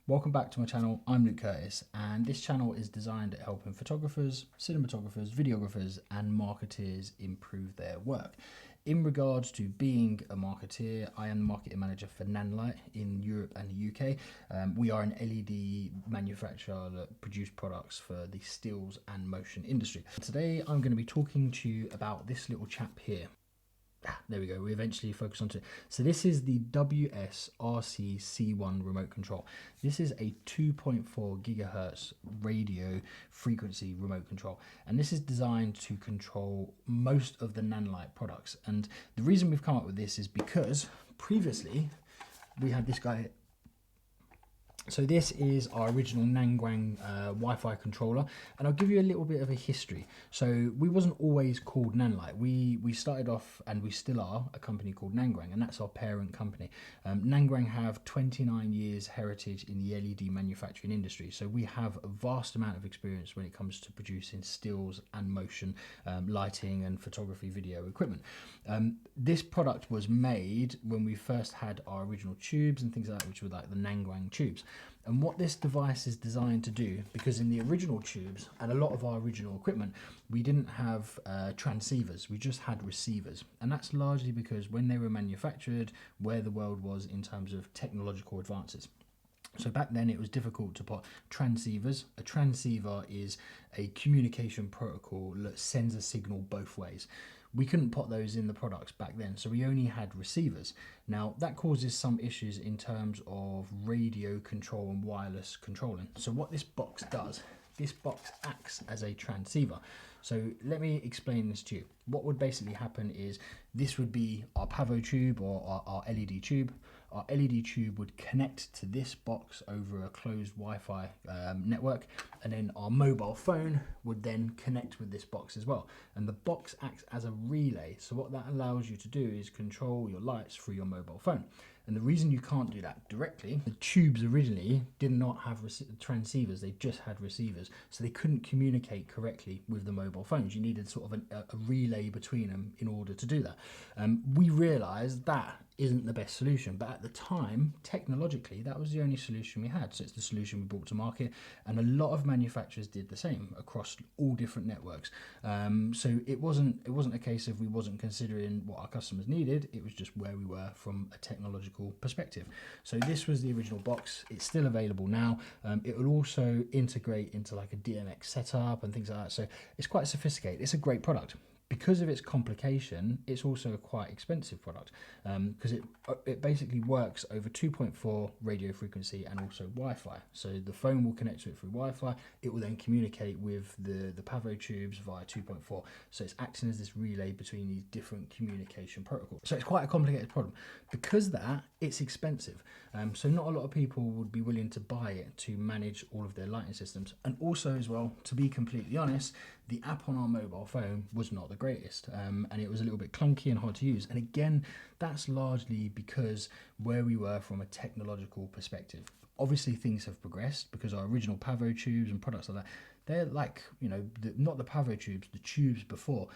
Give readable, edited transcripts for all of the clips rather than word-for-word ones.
Welcome back to my channel. I'm Luke Curtis, and this channel is designed at helping photographers, cinematographers, videographers and marketers improve their work. In regards to being a marketeer, I am the marketing manager for NANLITE in Europe and the UK. We are an LED manufacturer that produce products for the stills and motion industry. Today I'm going to be talking to you about this little chap here. There we go, we eventually focus onto it. So this is the WS-RC C1 remote control. This is a 2.4 gigahertz radio frequency remote control, and this is designed to control most of the NANLITE products. And the reason we've come up with this is because previously we had this guy. So this is our original Nanguang Wi-Fi controller, and I'll give you a little bit of a history. So we wasn't always called NANLITE. We started off, and we still are, a company called Nanguang, and that's our parent company. Nanguang have 29 years heritage in the LED manufacturing industry, so we have a vast amount of experience when it comes to producing stills and motion, lighting and photography video equipment. This product was made when we first had our original tubes and things like that, which were like the Nanguang tubes. And what this device is designed to do, because in the original tubes and a lot of our original equipment, we didn't have transceivers, we just had receivers. And that's largely because when they were manufactured, where the world was in terms of technological advances. So back then it was difficult to put transceivers. A transceiver is a communication protocol that sends a signal both ways. We couldn't put those in the products back then, so we only had receivers. Now that causes some issues in terms of radio control and wireless controlling. So what this box does, this box acts as a transceiver. So let me explain this to you. What would basically happen is this would be our Pavotube or our LED tube. Our LED tube would connect to this box over a closed Wi-Fi network, and then our mobile phone would then connect with this box as well. And the box acts as a relay. So what that allows you to do is control your lights through your mobile phone. And the reason you can't do that directly, the tubes originally did not have transceivers, they just had receivers. So they couldn't communicate correctly with the mobile phones. You needed sort of a relay between them in order to do that. We realized that isn't the best solution, but at the time, technologically, that was the only solution we had. So it's the solution we brought to market, and a lot of manufacturers did the same across all different networks. So it wasn't a case of we wasn't considering what our customers needed, it was just where we were from a technological perspective. So this was the original box. It's still available now. It will also integrate into like a DMX setup and things like that. So it's quite sophisticated. It's a great product. Because of its complication, it's also a quite expensive product, because it basically works over 2.4 radio frequency and also Wi-Fi. So the phone will connect to it through Wi-Fi. It will then communicate with the Pavotubes via 2.4. So it's acting as this relay between these different communication protocols. So it's quite a complicated problem. Because of that, it's expensive. So not a lot of people would be willing to buy it to manage all of their lighting systems. And also as well, to be completely honest, the app on our mobile phone was not the greatest, and it was a little bit clunky and hard to use. And again, that's largely because where we were from a technological perspective. Obviously things have progressed, because our original Pavotubes and products like that, they're like, you know, not the Pavotubes, the tubes before,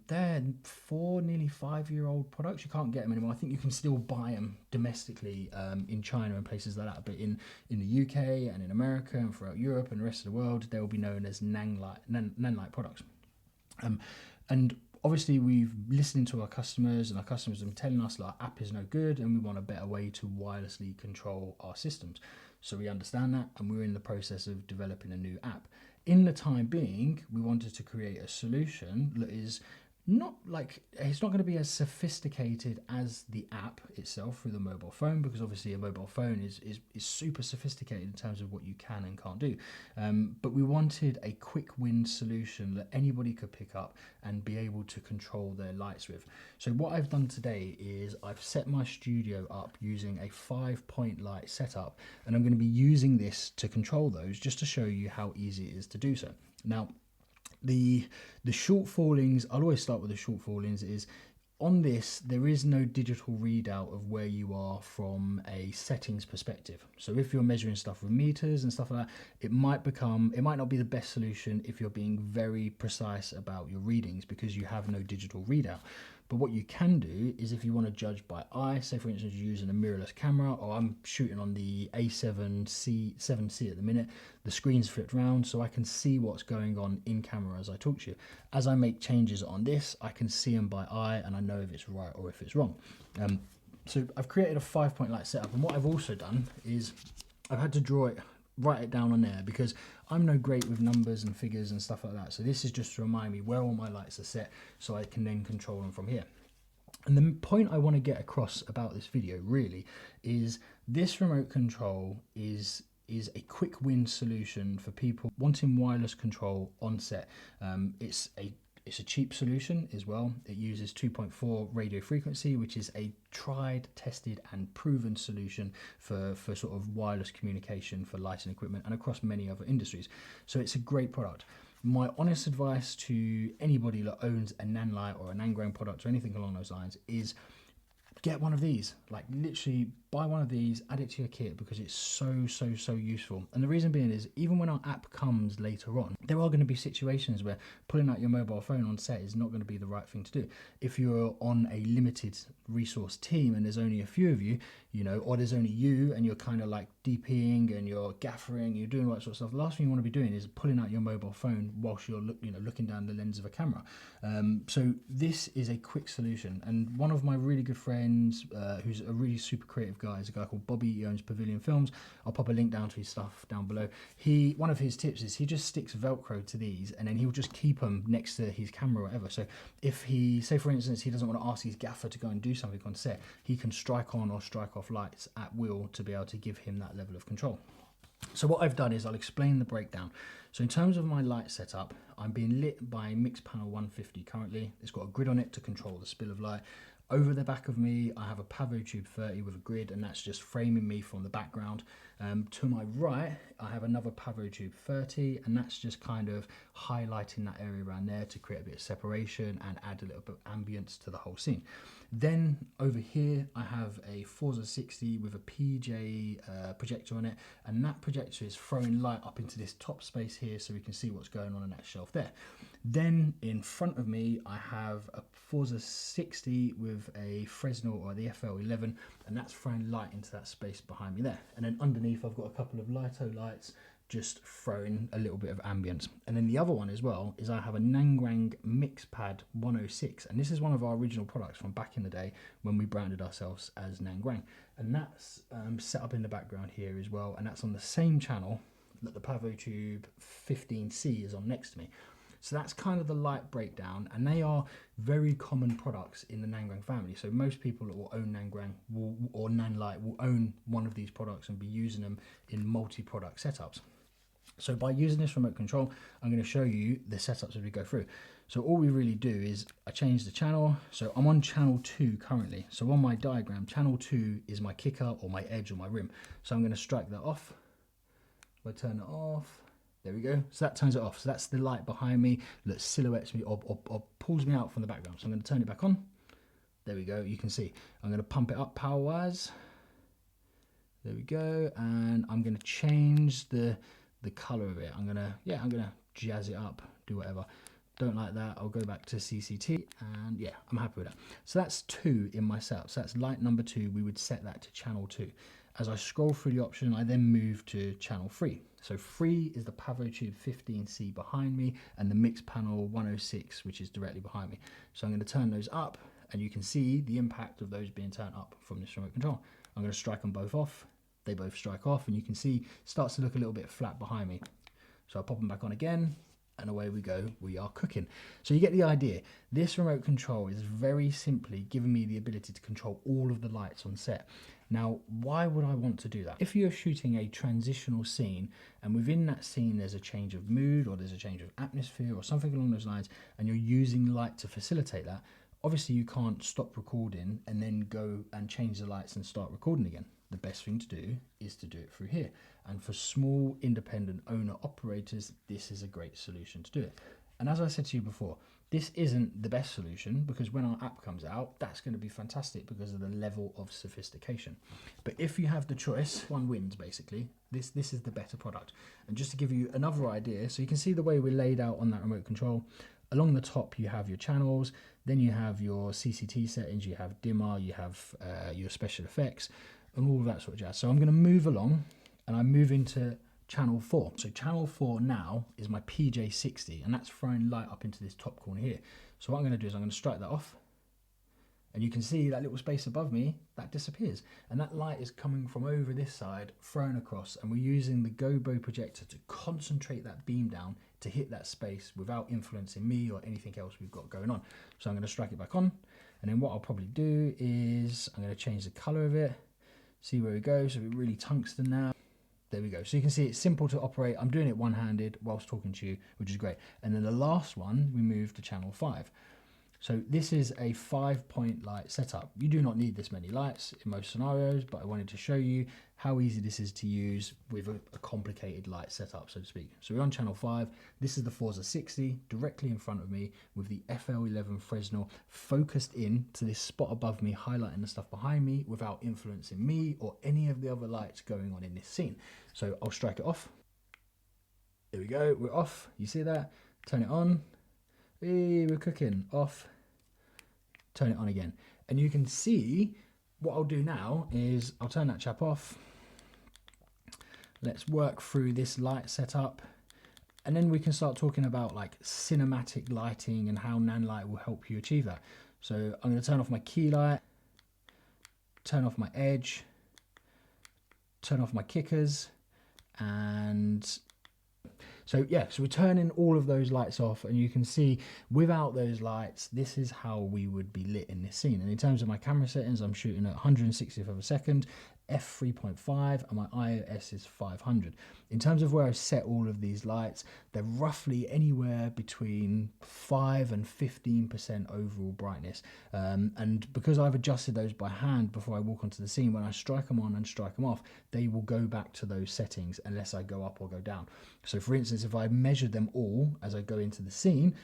they're nearly 5-year-old products. You can't get them anymore. I think you can still buy them domestically in China and places like that, but in the UK and in America and throughout Europe and the rest of the world, they will be known as NANLITE products. And obviously we've listened to our customers, and our customers have been telling us that our app is no good and we want a better way to wirelessly control our systems. So we understand that, and we're in the process of developing a new app. In the time being, we wanted to create a solution that is not like, it's not going to be as sophisticated as the app itself through the mobile phone, because obviously a mobile phone is super sophisticated in terms of what you can and can't do. But we wanted a quick win solution that anybody could pick up and be able to control their lights with. So what I've done today is I've set my studio up using a 5-point light setup, and I'm going to be using this to control those, just to show you how easy it is to do so. Now, the short fallings, I'll always start with the short fallings, is on this, there is no digital readout of where you are from a settings perspective. So if you're measuring stuff with meters and stuff like that, it might not be the best solution if you're being very precise about your readings, because you have no digital readout. But what you can do is if you want to judge by eye, say for instance you're using a mirrorless camera, or I'm shooting on the A7C at the minute, the screen's flipped around so I can see what's going on in camera as I talk to you. As I make changes on this, I can see them by eye and I know if it's right or if it's wrong. So I've created a 5-point light setup, and what I've also done is I've had to write it down on there because I'm no great with numbers and figures and stuff like that. So this is just to remind me where all my lights are set so I can then control them from here. And the point I want to get across about this video really is this remote control is a quick win solution for people wanting wireless control on set. It's a cheap solution as well. It uses 2.4 radio frequency, which is a tried, tested and proven solution for sort of wireless communication for lighting equipment and across many other industries. So it's a great product. My honest advice to anybody that owns a NANLITE or a Nanguang product or anything along those lines is get one of these. Like literally buy one of these, add it to your kit because it's so useful. And the reason being is even when our app comes later on, there are going to be situations where pulling out your mobile phone on set is not going to be the right thing to do. If you're on a limited resource team and there's only a few of you, you know, or there's only you and you're kind of like DPing and you're gaffering, you're doing all that sort of stuff, the last thing you want to be doing is pulling out your mobile phone whilst you're looking down the lens of a camera. So this is a quick solution. And one of my really good friends, who's a really super creative guy, is a guy called Bobby. He owns Pavilion Films. I'll pop a link down to his stuff down below. One of his tips is he just sticks Velcro to these and then he'll just keep them next to his camera or whatever. So if he, say for instance, he doesn't want to ask his gaffer to go and do something on set, he can strike on or strike off lights at will to be able to give him that level of control. So what I've done is I'll explain the breakdown. So in terms of my light setup, I'm being lit by Mixpanel 150 currently. It's got a grid on it to control the spill of light. Over the back of me, I have a Pavotube 30 with a grid, and that's just framing me from the background. To my right, I have another Pavotube 30, and that's just kind of highlighting that area around there to create a bit of separation and add a little bit of ambience to the whole scene. Then over here, I have a Forza 60 with a PJ projector on it, and that projector is throwing light up into this top space here so we can see what's going on in that shelf there. Then in front of me, I have a Forza 60 with a Fresnel or the FL11, and that's throwing light into that space behind me there. And then underneath, I've got a couple of Lito lights just throwing a little bit of ambience. And then the other one as well is I have a Nanguang Mixpad 106, and this is one of our original products from back in the day when we branded ourselves as Nanguang. And that's set up in the background here as well, and that's on the same channel that the Pavotube 15C is on next to me. So that's kind of the light breakdown, and they are very common products in the Nanguang family. So most people that will own Nanguang or NANLITE will own one of these products and be using them in multi-product setups. So by using this remote control, I'm going to show you the setups as we go through. So all we really do is I change the channel. So I'm on channel 2 currently. So on my diagram, channel 2 is my kicker or my edge or my rim. So I'm going to strike that off. If I turn it off, there we go. So that turns it off. So that's the light behind me that silhouettes me or pulls me out from the background. So I'm going to turn it back on. There we go. You can see I'm going to pump it up power-wise. There we go. And I'm going to change the color of it. I'm gonna jazz it up, do whatever. Don't like that, I'll go back to CCT, and yeah, I'm happy with that. So that's 2 in my setup. So that's light number 2. We would set that to channel 2. As I scroll through the option, I then move to channel 3. So 3 is the Pavotube 15C behind me and the Mixpanel 106, which is directly behind me. So I'm going to turn those up, and you can see the impact of those being turned up from this remote control. I'm going to strike them both off. They both strike off, and you can see it starts to look a little bit flat behind me. So I'll pop them back on again, and away we go. We are cooking. So you get the idea. This remote control is very simply giving me the ability to control all of the lights on set. Now, why would I want to do that? If you're shooting a transitional scene, and within that scene there's a change of mood, or there's a change of atmosphere, or something along those lines, and you're using light to facilitate that, obviously you can't stop recording and then go and change the lights and start recording again. The best thing to do is to do it through here. And for small independent owner operators, this is a great solution to do it. And as I said to you before, this isn't the best solution, because when our app comes out, that's going to be fantastic because of the level of sophistication. But if you have the choice, one wins basically. This is the better product. And just to give you another idea, so you can see the way we're laid out on that remote control, Along the top, you have your channels, then you have your CCT settings, you have dimmer, you have your special effects, and all of that sort of jazz. So I'm going to move along, and I move into channel 4. So channel 4 now is my PJ60, and that's throwing light up into this top corner here. So what I'm going to do is I'm going to strike that off, and you can see that little space above me, that disappears. And that light is coming from over this side, thrown across, and we're using the gobo projector to concentrate that beam down to hit that space without influencing me or anything else we've got going on. So I'm going to strike it back on, and then what I'll probably do is I'm going to change the color of it, see where it goes. So we're really tungsten now. There we go. So you can see it's simple to operate. I'm doing it one-handed whilst talking to you, which is great. And then the last one, we move to channel 5. So this is a 5-point light setup. You do not need this many lights in most scenarios, but I wanted to show you how easy this is to use with a complicated light setup, so to speak. So we're on channel 5. This is the Forza 60 directly in front of me with the FL11 Fresnel focused in to this spot above me, highlighting the stuff behind me without influencing me or any of the other lights going on in this scene. So I'll strike it off. There we go, we're off. You see that? Turn it on. Hey, we're cooking. Off. Turn it on again. And you can see what I'll do now is I'll turn that chap off. Let's work through this light setup. And then we can start talking about like cinematic lighting and how NANLITE will help you achieve that. So I'm going to turn off my key light, turn off my edge, turn off my kickers, and so yeah, so we're turning all of those lights off, and you can see without those lights, this is how we would be lit in this scene. And in terms of my camera settings, I'm shooting at 160th of a second, f3.5, and my IOS is 500. In terms of where I've set all of these lights, they're roughly anywhere between 5 and 15% overall brightness. And because I've adjusted those by hand before I walk onto the scene, when I strike them on and strike them off, they will go back to those settings unless I go up or go down. So for instance, if I measured them all as I go into the scene,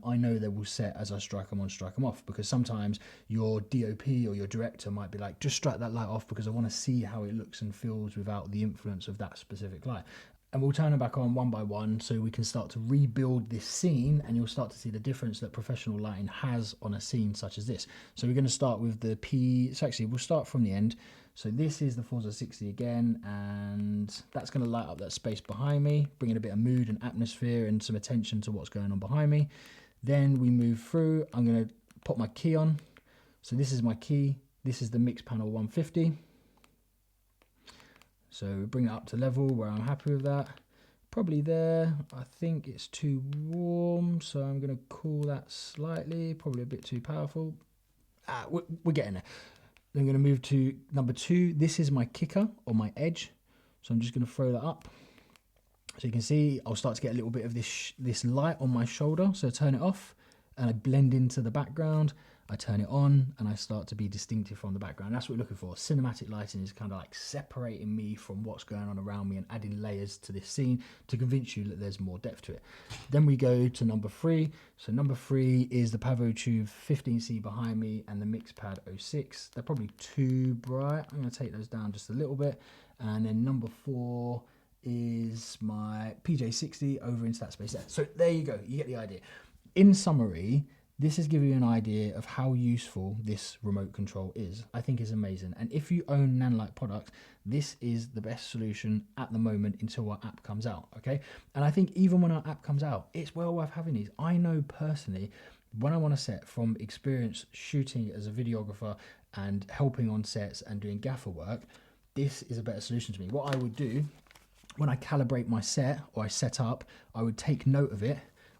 I know they will set as I strike them on, strike them off, because sometimes your DOP or your director might be like, just strike that light off because I want to see how it looks and feels without the influence of that specific light. And we'll turn them back on one by one so we can start to rebuild this scene, and you'll start to see the difference that professional lighting has on a scene such as this. So we're going to start with the so actually we'll start from the end. So this is the Forza 60 again, and that's going to light up that space behind me, bringing a bit of mood and atmosphere and some attention to what's going on behind me. Then we move through. I'm going to put my key on. So this is my key. This is the Mixpanel 150. So bring it up to level where I'm happy with that. Probably there. I think it's too warm, so I'm going to cool that slightly. Probably a bit too powerful. We're getting there. Then I'm going to move to number 2. This is my kicker or my edge. So I'm just going to throw that up. So you can see I'll start to get a little bit of this light on my shoulder. So I turn it off and I blend into the background. I turn it on and I start to be distinctive from the background. That's what we're looking for. Cinematic lighting is kind of like separating me from what's going on around me and adding layers to this scene to convince you that there's more depth to it. Then we go to number 3. So number 3 is the Pavotube 15C behind me and the Mixpad 06. They're probably too bright. I'm going to take those down just a little bit. And then number 4 is my PJ60 over into that space there. So there you go. You get the idea. In summary, this is giving you an idea of how useful this remote control is. I think it's amazing. And if you own NANLITE products, this is the best solution at the moment until our app comes out, okay? And I think even when our app comes out, it's well worth having these. I know personally, when I'm on a set, from experience shooting as a videographer and helping on sets and doing gaffer work, this is a better solution to me. What I would do when I calibrate my set or I set up, I would take note of it.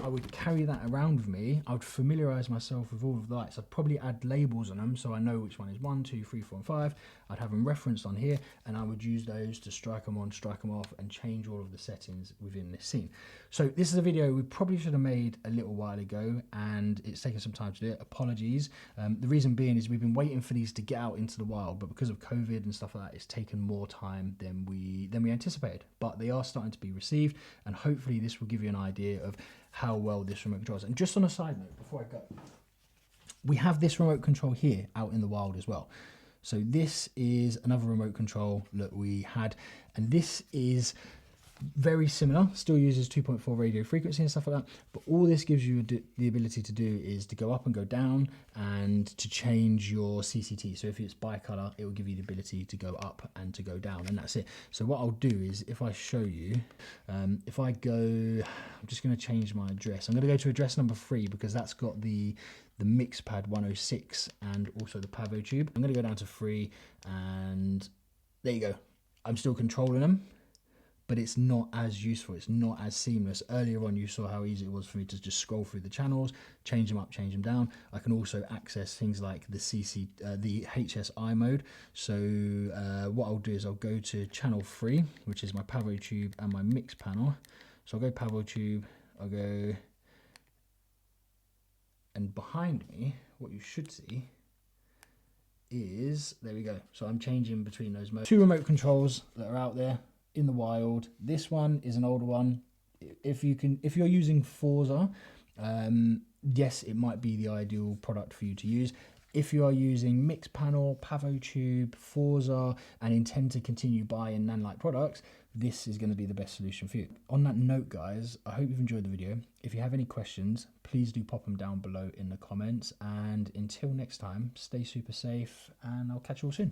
I would carry that around with me. I would familiarize myself with all of the lights. I'd probably add labels on them so I know which one is 1, 2, 3, 4, and 5. I'd have them referenced on here, and I would use those to strike them on, strike them off, and change all of the settings within this scene. So this is a video we probably should have made a little while ago, and it's taken some time to do it. Apologies. The reason being is we've been waiting for these to get out into the wild, but because of COVID and stuff like that, it's taken more time than we anticipated. But they are starting to be received, and hopefully this will give you an idea of how well this remote controls. And just on a side note, before I go, we have this remote control here out in the wild as well. So this is another remote control that we had, and this is very similar, still uses 2.4 radio frequency and stuff like that, but all this gives you the ability to do is to go up and go down and to change your CCT. So if it's bicolor, it will give you the ability to go up and to go down, and that's it. So what I'll do is, if I show you, if I go, I'm just going to change my address. I'm going to go to address number 3 because that's got the Mixpad 106 and also the Pavotube. I'm going to go down to 3, and there you go. I'm still controlling them, but it's not as useful, it's not as seamless. Earlier on you saw how easy it was for me to just scroll through the channels, change them up, change them down. I can also access things like the Hsi mode. So what I'll do is I'll go to channel 3, which is my Pavotube and my Mixpanel. So I'll go Pavotube, I'll go, and behind me, what you should see is, there we go. So I'm changing between those modes. 2 remote controls that are out there in the wild. This one is an older one. If you're using Forza, yes, it might be the ideal product for you to use. If you are using Mixpanel, Pavotube, Forza, and intend to continue buying NANLITE products, this is going to be the best solution for you. On that note, guys, I hope you've enjoyed the video. If you have any questions, please do pop them down below in the comments. And until next time, stay super safe, and I'll catch you all soon.